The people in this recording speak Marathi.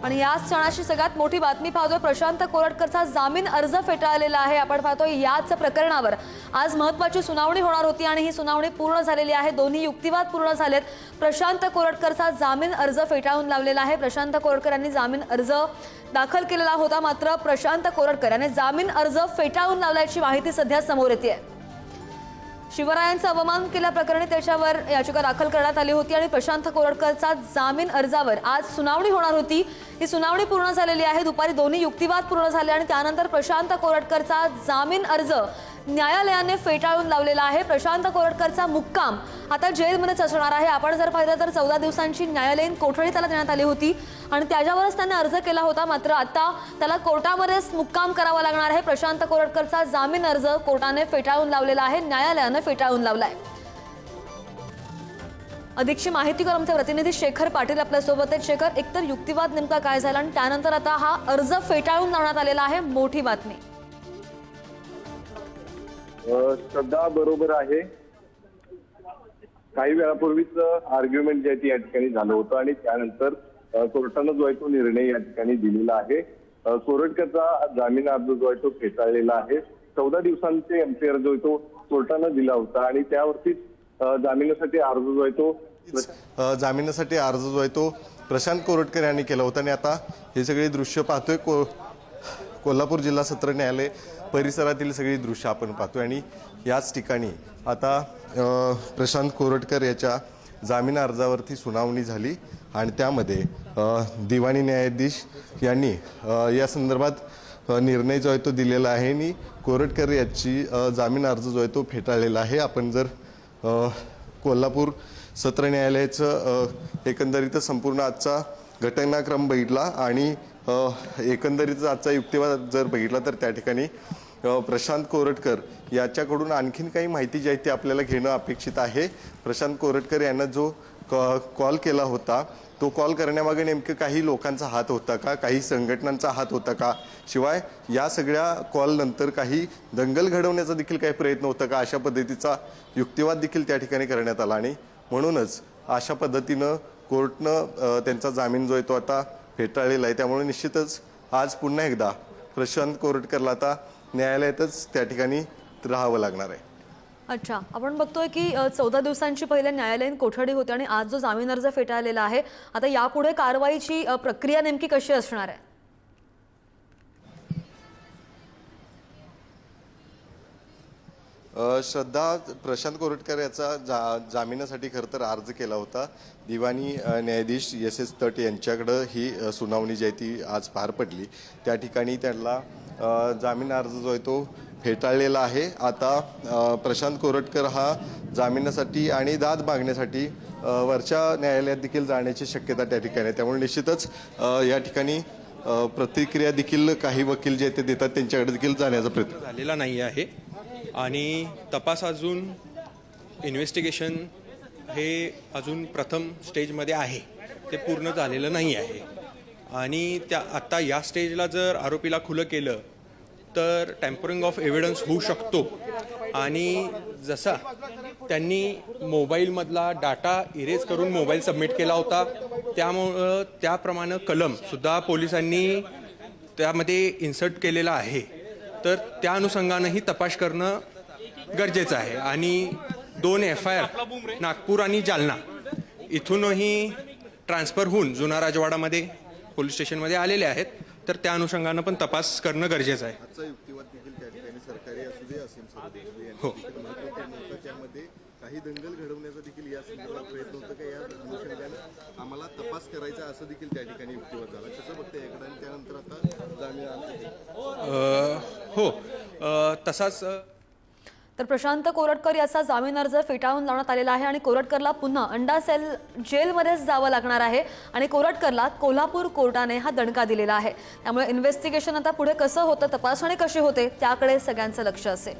पण याच क्षणाची सगळ्यात मोठी बातमी पाहतोय, प्रशांत कोरटकरचा जामीन अर्ज फेटाळलेला आहे। आपण पाहतोय याच प्रकरणावर आज महत्त्वाची सुनावणी होणार होती आणि ही सुनावणी पूर्ण झालेली आहे। दोन्ही युक्तिवाद पूर्ण झालेत। प्रशांत कोरटकरचा जामीन अर्ज फेटाळून लावलेला आहे। प्रशांत कोरटकर यांनी जामीन अर्ज दाखल केलेला होता, मात्र प्रशांत कोरटकर यांनी जामीन अर्ज फेटाळून लावल्याची माहिती सध्या समोर येते। शिवरायांचा अवमान केल्याप्रकरणी त्याच्यावर याचिका दाखल करण्यात आली होती आणि प्रशांत कोरटकरचा जामीन अर्जावर आज सुनावणी होणार होती। ही सुनावणी पूर्ण झालेली आहे। दुपारी दोन्ही युक्तिवाद पूर्ण झाले आणि त्यानंतर प्रशांत कोरटकरचा जामीन अर्ज न्यायालयाने फेटाळून लावलेला आहे। प्रशांत कोरटकरचा मुक्काम आता जेलमध्येच असणार आहे। आपण जर पाहिलं तर 14 दिवसांची न्यायालयीन कोठडी त्याला देण्यात आली होती आणि त्याच्यावरच त्याने अर्ज केला होता, मात्र आता त्याला कोर्टामध्येच मुक्काम करावा लागणार आहे। प्रशांत कोरटकरचा जामीन अर्ज कोर्टाने फेटाळून लावलेला आहे, न्यायालयाने फेटाळून लावलाय। अधिकची माहिती करून आमचे प्रतिनिधी शेखर पाटील आपल्या सोबत आहेत। शेखर, एकतर युक्तिवाद नेमका काय झाला आणि त्यानंतर आता हा अर्ज फेटाळून लावण्यात आलेला आहे, मोठी बातमी। श्रद्धा, बरोबर आहे। काही वेळापूर्वीच आर्ग्युमेंट जे आहे या ठिकाणी झालं होतं आणि त्यानंतर कोर्टानं जो आहे तो निर्णय या ठिकाणी दिलेला आहे। कोरटकरचा जामीन अर्ज जो आहे तो फेटाळलेला आहे। 14 दिवसांचे एमपीआर जो आहे तो कोर्टानं दिला होता आणि त्यावरतीच जामिनासाठी अर्ज जो आहे तो प्रशांत कोरटकर यांनी केला होता आणि आता हे सगळे दृश्य पाहतोय कोल्हापूर जिल्हा सत्र न्यायालय परिसरातील सगळी दृश्य आपण पाहतोय आणि याच ठिकाणी आता प्रशांत कोरटकर याच्या जामीन अर्जावरती सुनावणी झाली आणि त्यामध्ये दिवाणी न्यायाधीश यांनी या संदर्भात निर्णय जो आहे तो दिलेला आहे आणि कोरटकर याची जामीन अर्ज जो आहे तो फेटाळलेला आहे। आपण जर कोल्हापूर सत्र न्यायालयाचं एकंदरीत संपूर्ण आजचा घटनाक्रम बघितला आणि एकंदरीत आजचा युक्तिवाद जर बघितला तर त्या ठिकाणी प्रशांत कोरटकर याच्याकडून आणखीन काही माहिती जी आहे ती आपल्याला घेणं अपेक्षित आहे। प्रशांत कोरटकर यांना जो कॉल केला होता तो कॉल करण्यामागे नेमकं काही लोकांचा हात होता का, काही संघटनांचा हात होता का, शिवाय या सगळ्या कॉल नंतर काही दंगल घडवण्याचा देखील काही प्रयत्न होता का, अशा पद्धतीचा युक्तिवाद देखील त्या ठिकाणी करण्यात आला आणि म्हणूनच अशा पद्धतीनं कोर्टनं त्यांचा जामीन जो आहे तो आता फेटाळलेला आहे। त्यामुळे निश्चितच आज पुन्हा एकदा प्रशांत कोरटकरला आता न्यायालयातच त्या ठिकाणी राहावं लागणार आहे। अच्छा, आपण बघतोय की 14 दिवसांची पहिले न्यायालयीन कोठडी होती आणि आज जो जामीन अर्ज फेटाळलेला आहे, आता यापुढे कारवाईची प्रक्रिया नेमकी कशी असणार आहे? श्रद्धा, प्रशांत कोरटकर याचा जामिनासाठी खरं तर अर्ज केला होता। दिवाणी न्यायाधीश एस तट यांच्याकडं ही सुनावणी जी आहे ती आज पार पडली। त्या ठिकाणी त्यांना जामीन अर्ज जो आहे तो फेटाळलेला आहे। आता प्रशांत कोरटकर हा जामिनासाठी आणि दाद मागण्यासाठी वरच्या न्यायालयात देखील जाण्याची शक्यता त्या ठिकाणी आहे। त्यामुळे निश्चितच या ठिकाणी प्रतिक्रिया देखील काही वकील जे ते देतात त्यांच्याकडे देखील जाण्याचा प्रयत्न झालेला नाही आहे आणि तपास अजून इन्व्हेस्टिगेशन हे अजून प्रथम स्टेजमध्ये आहे, ते पूर्ण झालेलं नाही आहे आणि आता या स्टेजला जर आरोपीला खुलं केलं तर टॅम्परिंग ऑफ एव्हिडन्स होऊ शकतो आणि जसा त्यांनी मोबाईलमधला डाटा इरेज करून मोबाईल सबमिट केला होता त्यामुळं त्याप्रमाणे कलमसुद्धा पोलिसांनी त्यामध्ये इन्सर्ट केलेला आहे, तर त्या अनुषंगानंही तपास करणं गरजेचं आहे आणि 2 FIR नागपूर आणि जालना इथूनही ट्रान्सफर होऊन जुना राजवाडामध्ये पोलीस स्टेशनमध्ये आलेले आहेत, तर त्या अनुषंगानं पण तपास करणं गरजेचं आहे। हो, त्यामध्ये काही दंगल घडवण्याचा देखील या संदर्भात प्रयत्न होता का, या अनुषंगाने आम्हाला तपास करायचा असं देखील त्या ठिकाणी युक्तिवाद झाला, कसं बघते याकडे आणि त्यानंतर आता जामीन हो तसाच तर प्रशांत कोरटकर याचा जामीन अर्ज फेटाळून लावण्यात आलेला आहे आणि कोरटकरला पुन्हा अंडा सेल जेलमध्येच जावं लागणार आहे आणि कोरटकरला कोल्हापूर कोर्टाने हा दणका दिलेला आहे। त्यामुळे इन्व्हेस्टिगेशन आता पुढे कसं होतं, तपासणी कशी होते त्याकडे सगळ्यांचं लक्ष असेल।